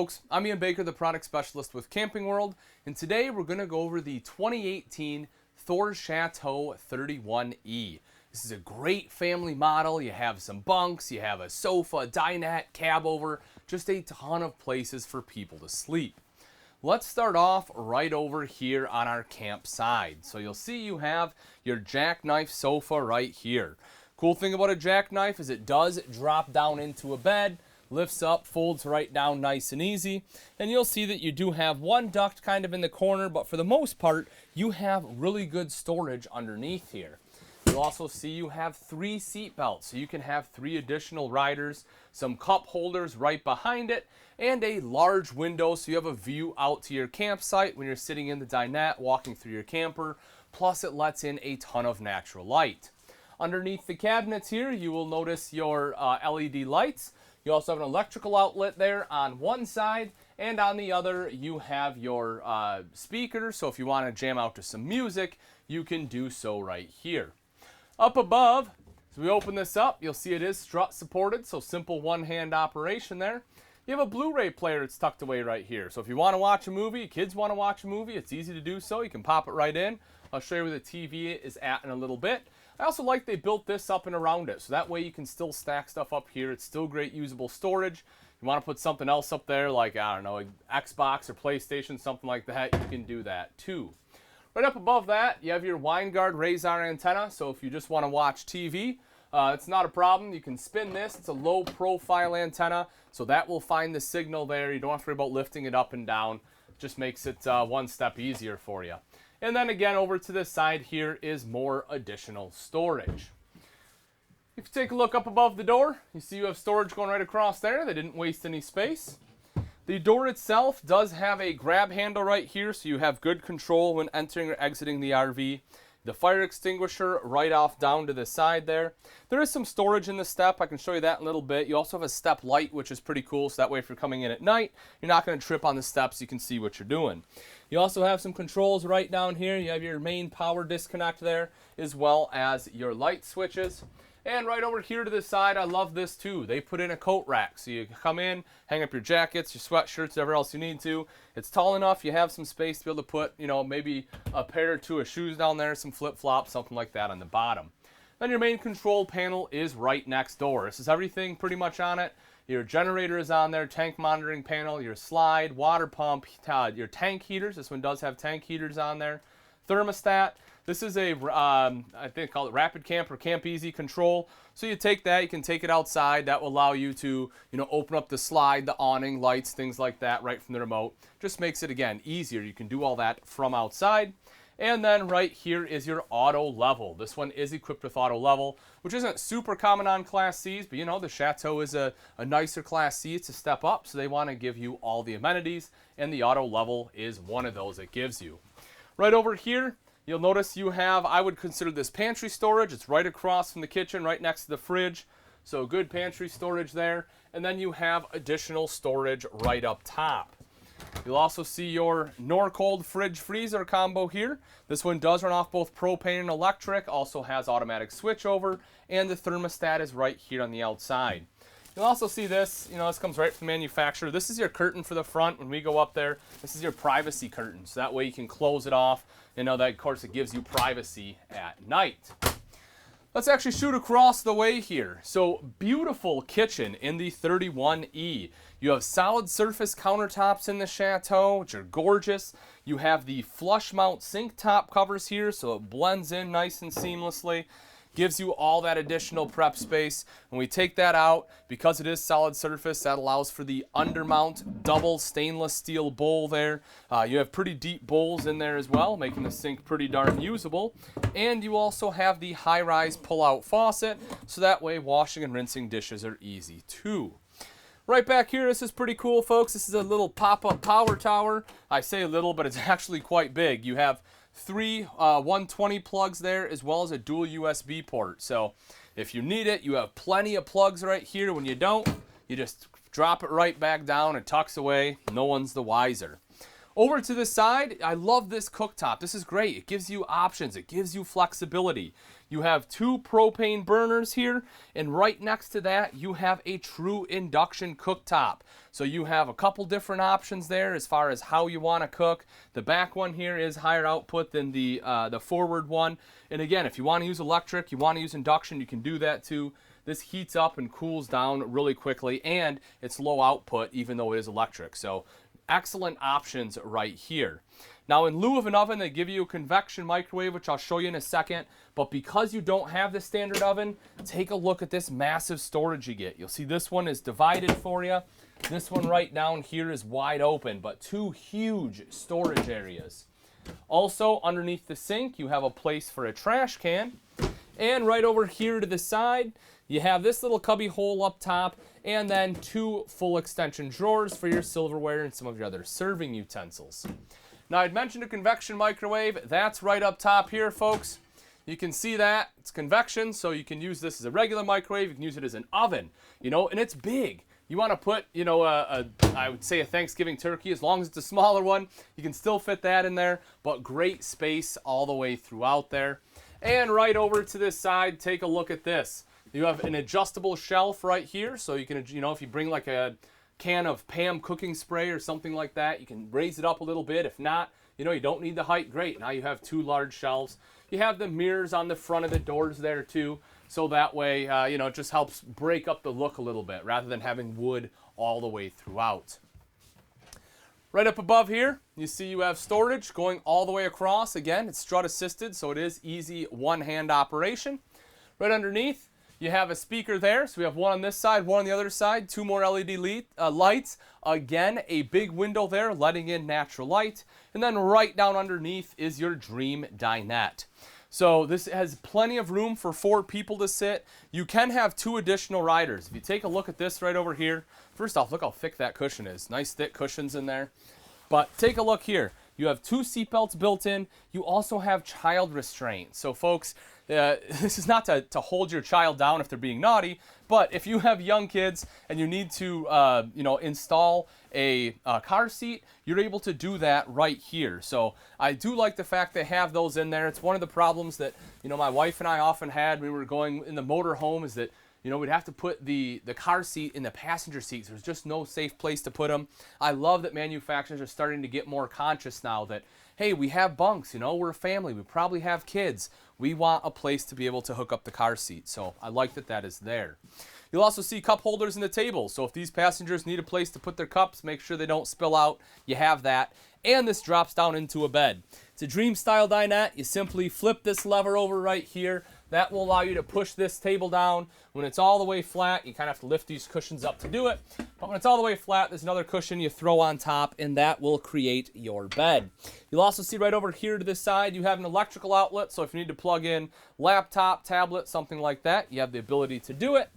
folks, I'm Ian Baker, the product specialist with Camping World, and today we're going to go over the 2018 Thor Chateau 31E. This is a great family model. You have some bunks, you have a sofa, dinette, cab over, just a ton of places for people to sleep. Let's start off right over here on our camp side. So you'll see you have your jackknife sofa right here. Cool thing about a jackknife is it does drop down into a bed, lifts up, folds right down nice and easy, and you'll see that you do have one duct kind of in the corner, but for the most part you have really good storage underneath here. You'll also see you have 3 seat belts, so you can have 3 additional riders, some cup holders right behind it, and a large window so you have a view out to your campsite when you're sitting in the dinette walking through your camper, plus it lets in a ton of natural light. Underneath the cabinets here you will notice your LED lights. You also have an electrical outlet there on one side, and on the other you have your speaker, so if you want to jam out to some music, you can do so right here. Up above, as we open this up, you'll see it is strut supported, so simple one-hand operation there. You have a Blu-Ray player that's tucked away right here, so if you want to watch a movie, kids want to watch a movie, it's easy to do so. You can pop it right in. I'll show you where the TV is at in a little bit. I also like they built this up and around it, so that way you can still stack stuff up here. It's still great usable storage. You want to put something else up there, like, I don't know, an Xbox or PlayStation, something like that, you can do that too. Right up above that, you have your Winegard Razor antenna, so if you just want to watch TV, it's not a problem. You can spin this. It's a low profile antenna, so that will find the signal there. You don't have to worry about lifting it up and down. Just makes it one step easier for you. And then again, over to this side here is more additional storage. If you take a look up above the door, you see you have storage going right across there. They didn't waste any space. The door itself does have a grab handle right here, so you have good control when entering or exiting the RV. The fire extinguisher right off down to the side there. There is some storage in the step. I can show you that in a little bit. You also have a step light, which is pretty cool, so that way if you're coming in at night, you're not going to trip on the steps. You can see what you're doing. You also have some controls right down here. You have your main power disconnect there, as well as your light switches. And right over here to the side, I love this too. They put in a coat rack. So you come in, hang up your jackets, your sweatshirts, whatever else you need to. It's tall enough. You have some space to be able to put, you know, maybe a pair or 2 of shoes down there, some flip-flops, something like that on the bottom. Then your main control panel is right next door. This is everything pretty much on it. Your generator is on there, tank monitoring panel, your slide, water pump, your tank heaters. This one does have tank heaters on there. Thermostat. This is a, I think they call it Rapid Camp or Camp Easy control. So you take that, you can take it outside. That will allow you to, you know, open up the slide, the awning, lights, things like that right from the remote. Just makes it, again, easier. You can do all that from outside. And then right here is your auto level. This one is equipped with auto level, which isn't super common on Class Cs, but you know, the Chateau is a nicer Class C. It's a step up, so they want to give you all the amenities, and the auto level is one of those it gives you. Right over here, you'll notice you have, I would consider this pantry storage. It's right across from the kitchen, right next to the fridge. So good pantry storage there. And then you have additional storage right up top. You'll also see your Norcold fridge freezer combo here. This one does run off both propane and electric, also has automatic switchover, and the thermostat is right here on the outside. You'll also see this, you know, this comes right from the manufacturer. This is your curtain for the front when we go up there. This is your privacy curtain, so that way you can close it off. You know, that of course it gives you privacy at night. Let's actually shoot across the way here. So beautiful kitchen in the 31E. You have solid surface countertops in the Chateau, which are gorgeous. You have the flush mount sink top covers here, so it blends in nice and seamlessly. Gives you all that additional prep space. When we take that out, because it is solid surface, that allows for the undermount double stainless steel bowl there. You have pretty deep bowls in there as well, making the sink pretty darn usable. And you also have the high-rise pull-out faucet, so that way washing and rinsing dishes are easy too. Right back here, this is pretty cool, folks. This is a little pop-up power tower. I say a little, but it's actually quite big. You have 3 120 plugs there, as well as a dual USB port. So if you need it, you have plenty of plugs right here. When you don't, you just drop it right back down. It tucks away. No one's the wiser. Over to the side, I love this cooktop. This is great. It gives you options. It gives you flexibility. You have 2 propane burners here, and right next to that, you have a true induction cooktop. So you have a couple different options there as far as how you want to cook. The back one here is higher output than the forward one. And again, if you want to use electric, you want to use induction, you can do that too. This heats up and cools down really quickly, and it's low output even though it is electric. So excellent options right here. Now, in lieu of an oven, they give you a convection microwave, which I'll show you in a second. But because you don't have the standard oven, take a look at this massive storage you get. You'll see this one is divided for you. This one right down here is wide open, but 2 huge storage areas. Also, underneath the sink, you have a place for a trash can. And right over here to the side, you have this little cubby hole up top, and then 2 full extension drawers for your silverware and some of your other serving utensils. Now, I'd mentioned a convection microwave. That's right up top here, folks. You can see that. It's convection, so you can use this as a regular microwave. You can use it as an oven, and it's big. You want to put, I would say a Thanksgiving turkey, as long as it's a smaller one. You can still fit that in there, but great space all the way throughout there. And right over to this side, take a look at this. You have an adjustable shelf right here, so you can, if you bring like a can of Pam cooking spray or something like that, you can raise it up a little bit. If not, you don't need the height. Great. Now you have 2 large shelves. You have the mirrors on the front of the doors there too, so that way, it just helps break up the look a little bit rather than having wood all the way throughout. Right up above here, you see you have storage going all the way across. Again, it's strut assisted, so it is easy one-hand operation. Right underneath, you have a speaker there, so we have one on this side, one on the other side, 2 more LED lights. Again, a big window there, letting in natural light. And then right down underneath is your dream dinette. So this has plenty of room for 4 people to sit. You can have 2 additional riders. If you take a look at this right over here, first off, look how thick that cushion is. Nice thick cushions in there. But take a look here. You have 2 seatbelts built in. You also have child restraints. So folks, this is not to hold your child down if they're being naughty, but if you have young kids and you need to, install a car seat, you're able to do that right here. So I do like the fact they have those in there. It's one of the problems that, my wife and I often had when we were going in the motorhome is that, we'd have to put the car seat in the passenger seats. There's just no safe place to put them. I love that manufacturers are starting to get more conscious now that, hey, we have bunks, we're a family, we probably have kids. We want a place to be able to hook up the car seat. So I like that that is there. You'll also see cup holders in the table. So if these passengers need a place to put their cups, make sure they don't spill out, you have that. And this drops down into a bed. It's a dream style dinette. You simply flip this lever over right here. That will allow you to push this table down. When it's all the way flat, you kind of have to lift these cushions up to do it. But when it's all the way flat, there's another cushion you throw on top, and that will create your bed. You'll also see right over here to this side, you have an electrical outlet. So if you need to plug in laptop, tablet, something like that, you have the ability to do it.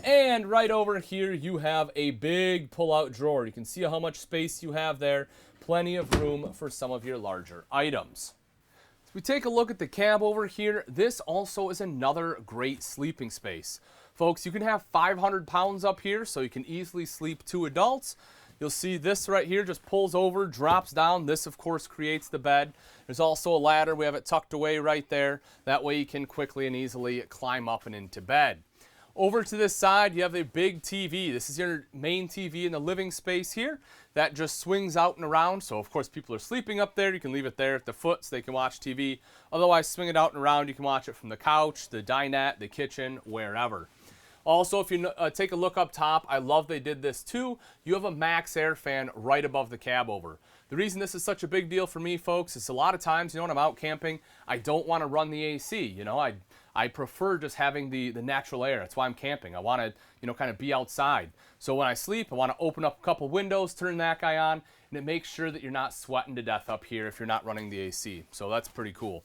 And right over here, you have a big pull-out drawer. You can see how much space you have there. Plenty of room for some of your larger items. If we take a look at the cab over here, this also is another great sleeping space. Folks, you can have 500 pounds up here, so you can easily sleep 2 adults. You'll see this right here just pulls over, drops down. This, of course, creates the bed. There's also a ladder. We have it tucked away right there. That way you can quickly and easily climb up and into bed. Over to this side, you have a big TV. This is your main TV in the living space here. That just swings out and around. So, of course, people are sleeping up there. You can leave it there at the foot so they can watch TV. Otherwise, swing it out and around. You can watch it from the couch, the dinette, the kitchen, wherever. Also, if you take a look up top, I love they did this too. You have a max air fan right above the cab over. The reason this is such a big deal for me, folks, is a lot of times, when I'm out camping, I don't want to run the AC. I prefer just having the natural air. That's why I'm camping. I want to, kind of be outside. So when I sleep, I want to open up a couple windows, turn that guy on, and it makes sure that you're not sweating to death up here if you're not running the AC. So that's pretty cool.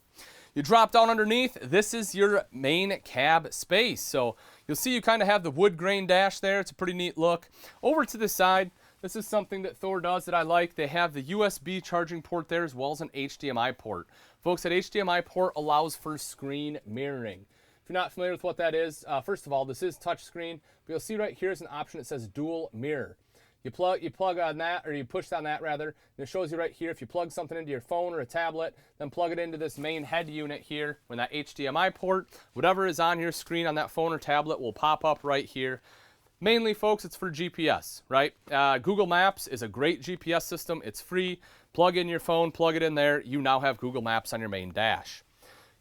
You drop down underneath. This is your main cab space. So you'll see you kind of have the wood grain dash there. It's a pretty neat look. Over to the side, this is something that Thor does that I like. They have the USB charging port there as well as an HDMI port. Folks, that HDMI port allows for screen mirroring. If you're not familiar with what that is, first of all, this is touchscreen, but you'll see right here is an option that says dual mirror. You plug on that, or you push on that rather, and it shows you right here, if you plug something into your phone or a tablet, then plug it into this main head unit here, when that HDMI port, whatever is on your screen on that phone or tablet will pop up right here. Mainly, folks, it's for GPS, right? Google Maps is a great GPS system. It's free. Plug in your phone, plug it in there. You now have Google Maps on your main dash.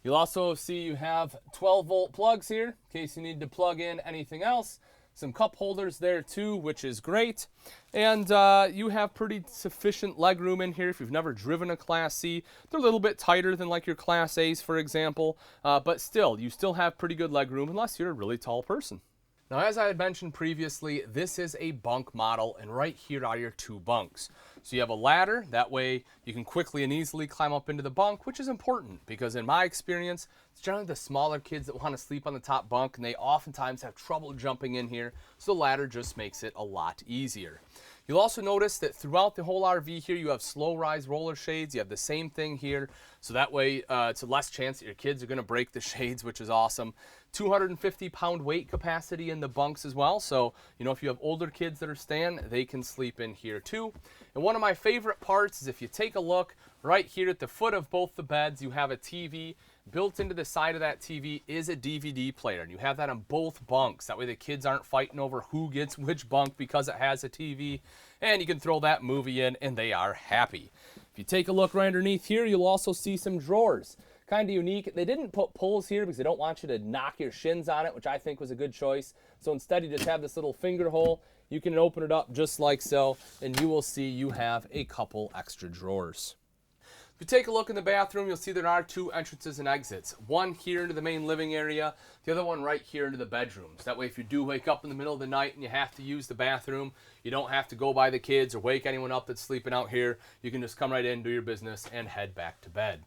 You'll also see you have 12-volt plugs here, in case you need to plug in anything else. Some cup holders there too, which is great. And you have pretty sufficient legroom in here if you've never driven a Class C. They're a little bit tighter than like your Class A's, for example. But still, you still have pretty good legroom unless you're a really tall person. Now, as I had mentioned previously, this is a bunk model, and right here are your 2 bunks. So you have a ladder, that way you can quickly and easily climb up into the bunk, which is important because in my experience, it's generally the smaller kids that want to sleep on the top bunk, and they oftentimes have trouble jumping in here, so the ladder just makes it a lot easier. You'll also notice that throughout the whole RV here, you have slow rise roller shades. You have the same thing here. So that way, it's a less chance that your kids are going to break the shades, which is awesome. 250-pound weight capacity in the bunks as well. So, you know, if you have older kids that are staying, they can sleep in here too. And one of my favorite parts is if you take a look right here at the foot of both the beds, you have a TV. Built into the side of that TV is a DVD player, and you have that on both bunks. That way the kids aren't fighting over who gets which bunk because it has a TV, and you can throw that movie in and they are happy. If you take a look right underneath here, you'll also see some drawers. Kind of unique. They didn't put pulls here because they don't want you to knock your shins on it, which I think was a good choice. So instead you just have this little finger hole. You can open it up just like so, and you will see you have a couple extra drawers. If you take a look in the bathroom, you'll see there are 2 entrances and exits. One here into the main living area, the other one right here into the bedrooms. That way if you do wake up in the middle of the night and you have to use the bathroom, you don't have to go by the kids or wake anyone up that's sleeping out here. You can just come right in, do your business, and head back to bed.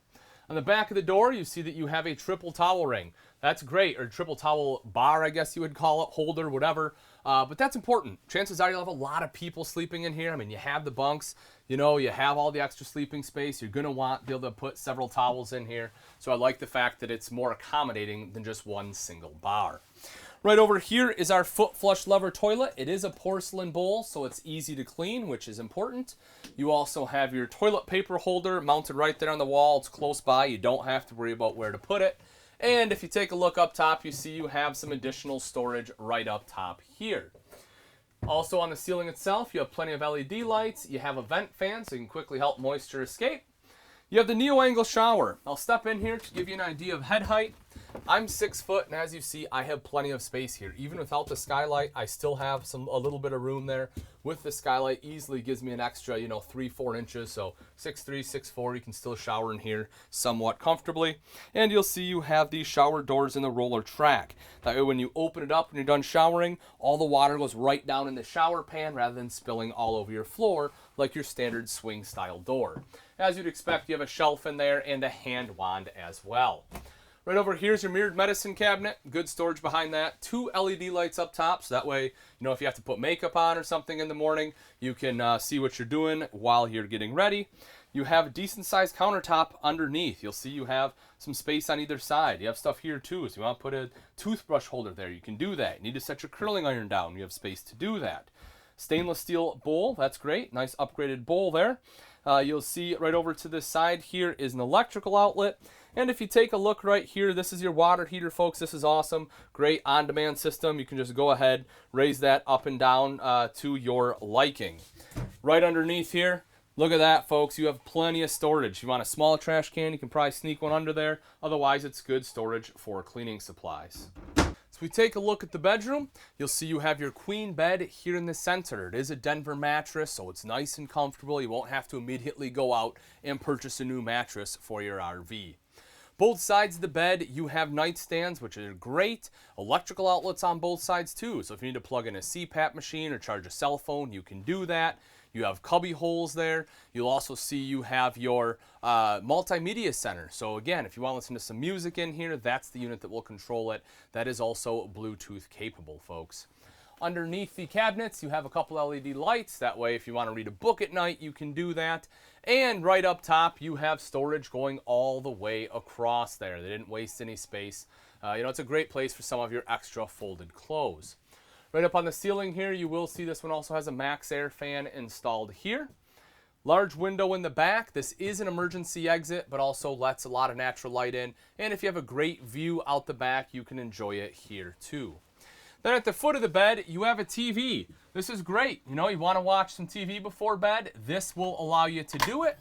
On the back of the door, you see that you have a triple towel ring. That's great, or triple towel bar, I guess you would call it, holder, whatever. But that's important. Chances are you'll have a lot of people sleeping in here. I mean, you have the bunks, you know, you have all the extra sleeping space. You're going to want to be able to put several towels in here. So I like the fact that it's more accommodating than just one single bar. Right over here is our foot flush lever toilet. It is a porcelain bowl, so it's easy to clean, which is important. You also have your toilet paper holder mounted right there on the wall. It's close by. You don't have to worry about where to put it. And if you take a look up top, you see you have some additional storage right up top here. Also on the ceiling itself, you have plenty of LED lights. You have a vent fan so you can quickly help moisture escape. You have the neo-angle shower. I'll step in here to give you an idea of head height. I'm 6 foot, and as you see, I have plenty of space here. Even without the skylight, I still have a little bit of room there. With the skylight, easily gives me an extra, 3-4 inches. So 6'3", 6'4", you can still shower in here somewhat comfortably. And you'll see you have these shower doors in the roller track. That way, when you open it up when you're done showering, all the water goes right down in the shower pan rather than spilling all over your floor like your standard swing style door. As you'd expect, you have a shelf in there and a hand wand as well. Right over here is your mirrored medicine cabinet. Good storage behind that. 2 LED lights up top, so that way, if you have to put makeup on or something in the morning, you can see what you're doing while you're getting ready. You have a decent sized countertop underneath. You'll see you have some space on either side. You have stuff here too, so you want to put a toothbrush holder there, you can do that. You need to set your curling iron down, you have space to do that. Stainless steel bowl, that's great. Nice upgraded bowl there. You'll see right over to this side here is an electrical outlet. And if you take a look right here, this is your water heater, folks. This is awesome. Great on-demand system. You can just go ahead, raise that up and down to your liking. Right underneath here, look at that, folks. You have plenty of storage. If you want a small trash can, you can probably sneak one under there. Otherwise, it's good storage for cleaning supplies. So we take a look at the bedroom. You'll see you have your queen bed here in the center. It is a Denver mattress, so it's nice and comfortable. You won't have to immediately go out and purchase a new mattress for your RV. Both sides of the bed, you have nightstands, which are great. Electrical outlets on both sides too. So if you need to plug in a CPAP machine or charge a cell phone, you can do that. You have cubby holes there. You'll also see you have your multimedia center. So again, if you want to listen to some music in here, that's the unit that will control it. That is also Bluetooth capable, folks. Underneath the cabinets, you have a couple LED lights. That way, if you want to read a book at night, you can do that. And right up top, you have storage going all the way across there. They didn't waste any space. It's a great place for some of your extra folded clothes. Right up on the ceiling here, you will see this one also has a max air fan installed here. Large window in the back. This is an emergency exit, but also lets a lot of natural light in. And if you have a great view out the back, you can enjoy it here too. Then at the foot of the bed, you have a TV. This is great. You know, you want to watch some TV before bed. This will allow you to do it.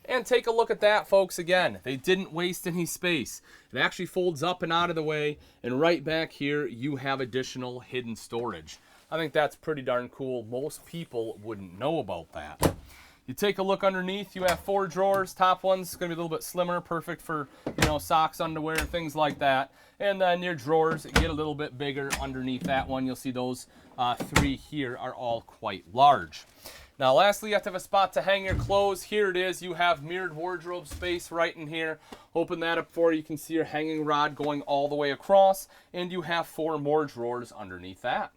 And take a look at that, folks. Again, they didn't waste any space. It actually folds up and out of the way. And right back here, you have additional hidden storage. I think that's pretty darn cool. Most people wouldn't know about that. You take a look underneath, you have 4 drawers. Top one's going to be a little bit slimmer, perfect for, you know, socks, underwear, things like that. And then your drawers get a little bit bigger underneath that one. You'll see those 3 here are all quite large. Now, lastly, you have to have a spot to hang your clothes. Here it is. You have mirrored wardrobe space right in here. Open that up for you. You can see your hanging rod going all the way across, and you have 4 more drawers underneath that.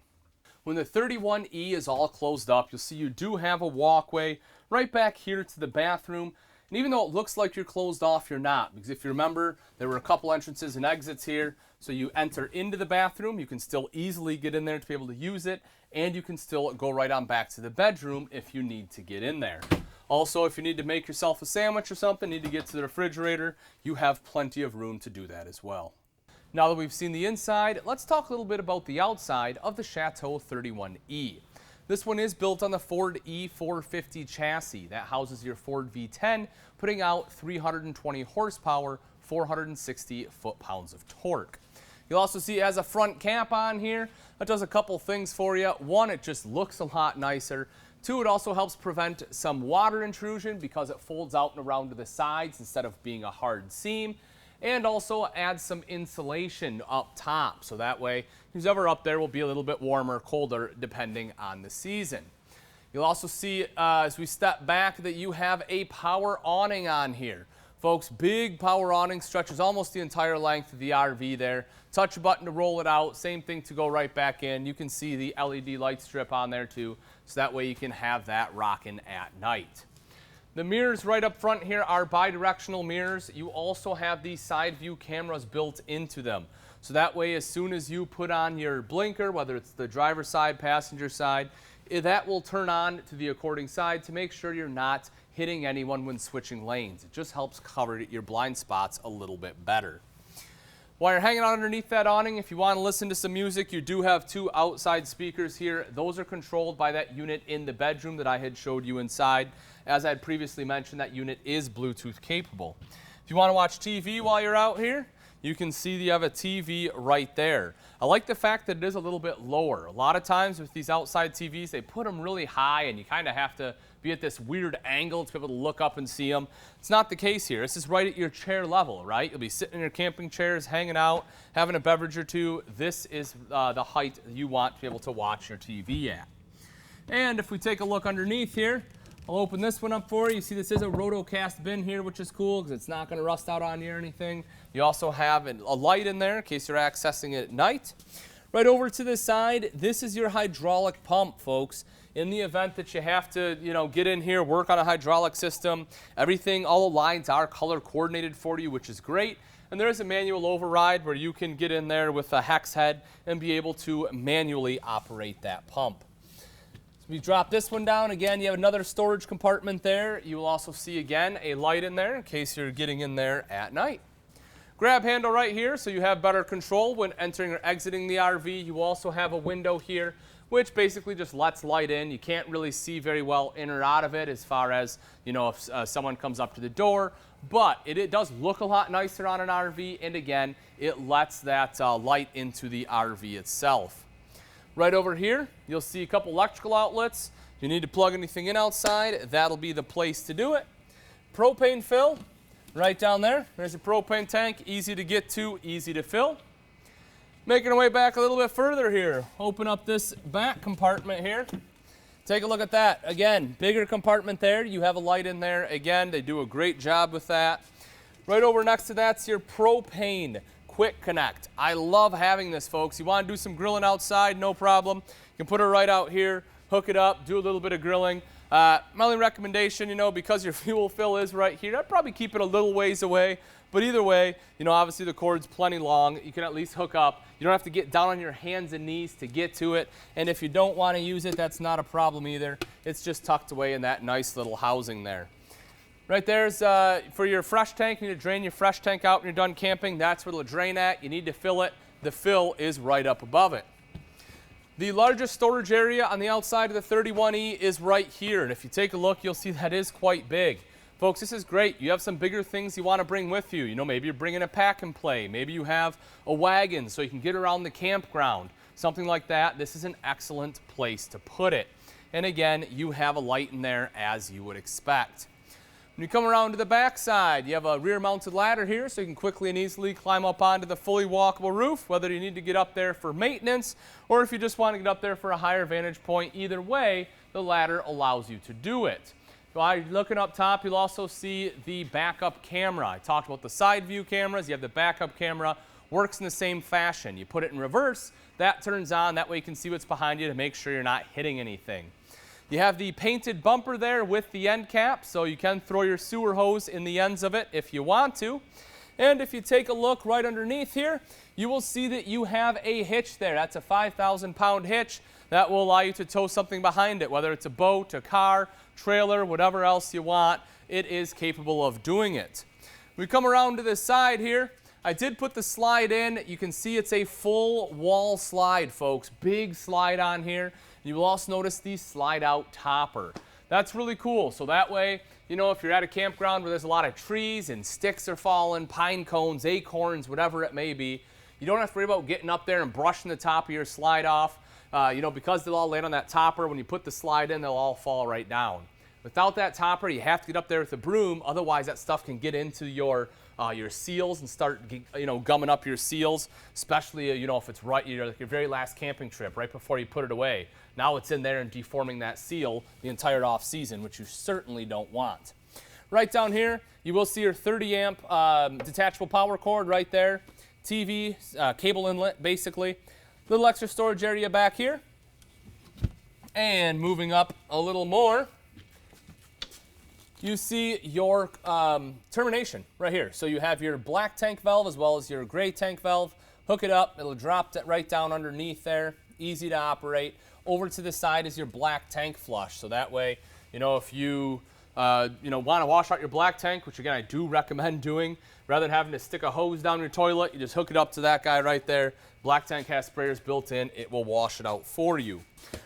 When the 31E is all closed up, you'll see you do have a walkway right back here to the bathroom. And even though it looks like you're closed off, you're not. Because if you remember, there were a couple entrances and exits here. So you enter into the bathroom. You can still easily get in there to be able to use it. And you can still go right on back to the bedroom if you need to get in there. Also, if you need to make yourself a sandwich or something, need to get to the refrigerator, you have plenty of room to do that as well. Now that we've seen the inside, let's talk a little bit about the outside of the Chateau 31E. This one is built on the Ford E450 chassis that houses your Ford V10, putting out 320 horsepower, 460 foot-pounds of torque. You'll also see it has a front cap on here. That does a couple things for you. One, it just looks a lot nicer. 2, it also helps prevent some water intrusion because it folds out and around to the sides instead of being a hard seam. And also adds some insulation up top, so that way who's ever up there will be a little bit warmer or colder depending on the season. You'll also see as we step back that you have a power awning on here. Folks, big power awning, stretches almost the entire length of the RV there. Touch a button to roll it out, same thing to go right back in. You can see the LED light strip on there too, so that way you can have that rocking at night. The mirrors right up front here are bi-directional mirrors. You also have these side view cameras built into them. So that way, as soon as you put on your blinker, whether it's the driver's side, passenger side, that will turn on to the according side to make sure you're not hitting anyone when switching lanes. It just helps cover your blind spots a little bit better. While you're hanging out underneath that awning, if you want to listen to some music, you do have 2 outside speakers here. Those are controlled by that unit in the bedroom that I had showed you inside. As I had previously mentioned, that unit is Bluetooth capable. If you want to watch TV while you're out here, you can see you have a TV right there. I like the fact that it is a little bit lower. A lot of times with these outside TVs, they put them really high and you kind of have to be at this weird angle to be able to look up and see them. It's not the case here. This is right at your chair level, right? You'll be sitting in your camping chairs, hanging out, having a beverage or two. This is the height you want to be able to watch your TV at. And if we take a look underneath here, I'll open this one up for you. You see this is a rotocast bin here, which is cool because it's not going to rust out on you or anything. You also have a light in there in case you're accessing it at night. Right over to the side, this is your hydraulic pump, folks. In the event that you have to, get in here, work on a hydraulic system, everything, all the lines are color coordinated for you, which is great. And there is a manual override where you can get in there with a hex head and be able to manually operate that pump. We drop this one down. Again, you have another storage compartment there. You will also see, again, a light in there in case you're getting in there at night. Grab handle right here so you have better control when entering or exiting the RV. You also have a window here, which basically just lets light in. You can't really see very well in or out of it as far as, if someone comes up to the door. But it does look a lot nicer on an RV. And again, it lets that light into the RV itself. Right over here, you'll see a couple electrical outlets. If you need to plug anything in outside, that'll be the place to do it. Propane fill, right down there. There's a propane tank, easy to get to, easy to fill. Making our way back a little bit further here. Open up this back compartment here. Take a look at that. Again, bigger compartment there. You have a light in there. Again, they do a great job with that. Right over next to that's your propane quick connect. I love having this, folks. You want to do some grilling outside, no problem. You can put it right out here, hook it up, do a little bit of grilling. My only recommendation, because your fuel fill is right here, I'd probably keep it a little ways away. But either way, obviously the cord's plenty long. You can at least hook up. You don't have to get down on your hands and knees to get to it. And if you don't want to use it, that's not a problem either. It's just tucked away in that nice little housing there. Right there's for your fresh tank. You need to drain your fresh tank out when you're done camping. That's where it'll drain at. You need to fill it. The fill is right up above it. The largest storage area on the outside of the 31E is right here. And if you take a look, you'll see that is quite big. Folks, this is great. You have some bigger things you want to bring with you. Maybe you're bringing a pack and play. Maybe you have a wagon so you can get around the campground. Something like that. This is an excellent place to put it. And again, you have a light in there as you would expect. When you come around to the back side, you have a rear-mounted ladder here so you can quickly and easily climb up onto the fully walkable roof, whether you need to get up there for maintenance or if you just want to get up there for a higher vantage point. Either way, the ladder allows you to do it. While you're looking up top, you'll also see the backup camera. I talked about the side view cameras. You have the backup camera. Works in the same fashion. You put it in reverse, that turns on. That way you can see what's behind you to make sure you're not hitting anything. You have the painted bumper there with the end cap, so you can throw your sewer hose in the ends of it if you want to. And if you take a look right underneath here, you will see that you have a hitch there. That's a 5,000-pound hitch. That will allow you to tow something behind it, whether it's a boat, a car, trailer, whatever else you want. It is capable of doing it. We come around to this side here. I did put the slide in. You can see it's a full wall slide, folks. Big slide on here. You will also notice the slide out topper. That's really cool. So that way, if you're at a campground where there's a lot of trees and sticks are falling, pine cones, acorns, whatever it may be, you don't have to worry about getting up there and brushing the top of your slide off. Because they'll all land on that topper, when you put the slide in, they'll all fall right down. Without that topper, you have to get up there with a broom. Otherwise, that stuff can get into your seals and start, gumming up your seals, especially, if it's right, like your very last camping trip, right before you put it away. Now it's in there and deforming that seal the entire off season, which you certainly don't want. Right down here, you will see your 30-amp detachable power cord right there. TV, cable inlet, basically. Little extra storage area back here. And moving up a little more, you see your termination right here. So you have your black tank valve as well as your gray tank valve. Hook it up. It'll drop that right down underneath there. Easy to operate. Over to the side is your black tank flush. So that way, if you want to wash out your black tank, which again I do recommend doing, rather than having to stick a hose down your toilet, you just hook it up to that guy right there. Black tank has sprayers built in. It will wash it out for you.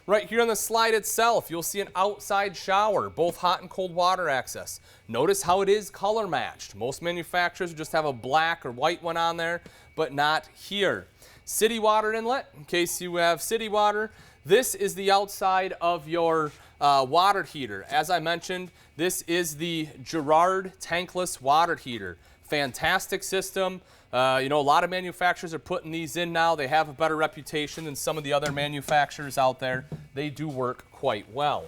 Right here on the slide itself, you'll see an outside shower, both hot and cold water access. Notice how it is color matched. Most manufacturers just have a black or white one on there, but not here. City water inlet, in case you have city water. This is the outside of your water heater. As I mentioned, this is the Girard tankless water heater. Fantastic system. A lot of manufacturers are putting these in now. They have a better reputation than some of the other manufacturers out there. They do work quite well.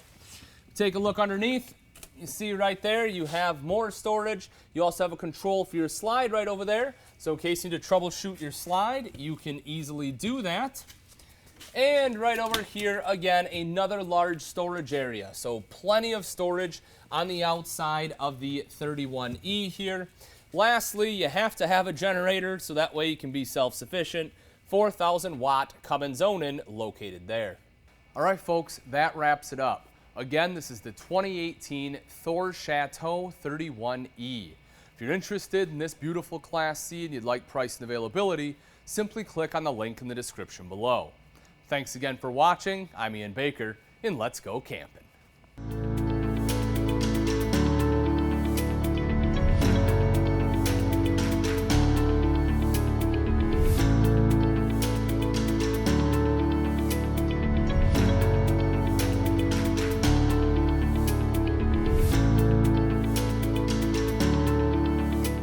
Take a look underneath. You see right there, you have more storage. You also have a control for your slide right over there. So in case you need to troubleshoot your slide, you can easily do that. And right over here, again, another large storage area. So plenty of storage on the outside of the 31E here. Lastly, you have to have a generator so that way you can be self-sufficient. 4,000 watt Cummins Onan located there. All right, folks, that wraps it up. Again, this is the 2018 Thor Chateau 31E. If you're interested in this beautiful Class C and you'd like price and availability, simply click on the link in the description below. Thanks again for watching. I'm Ian Baker, and let's go camping.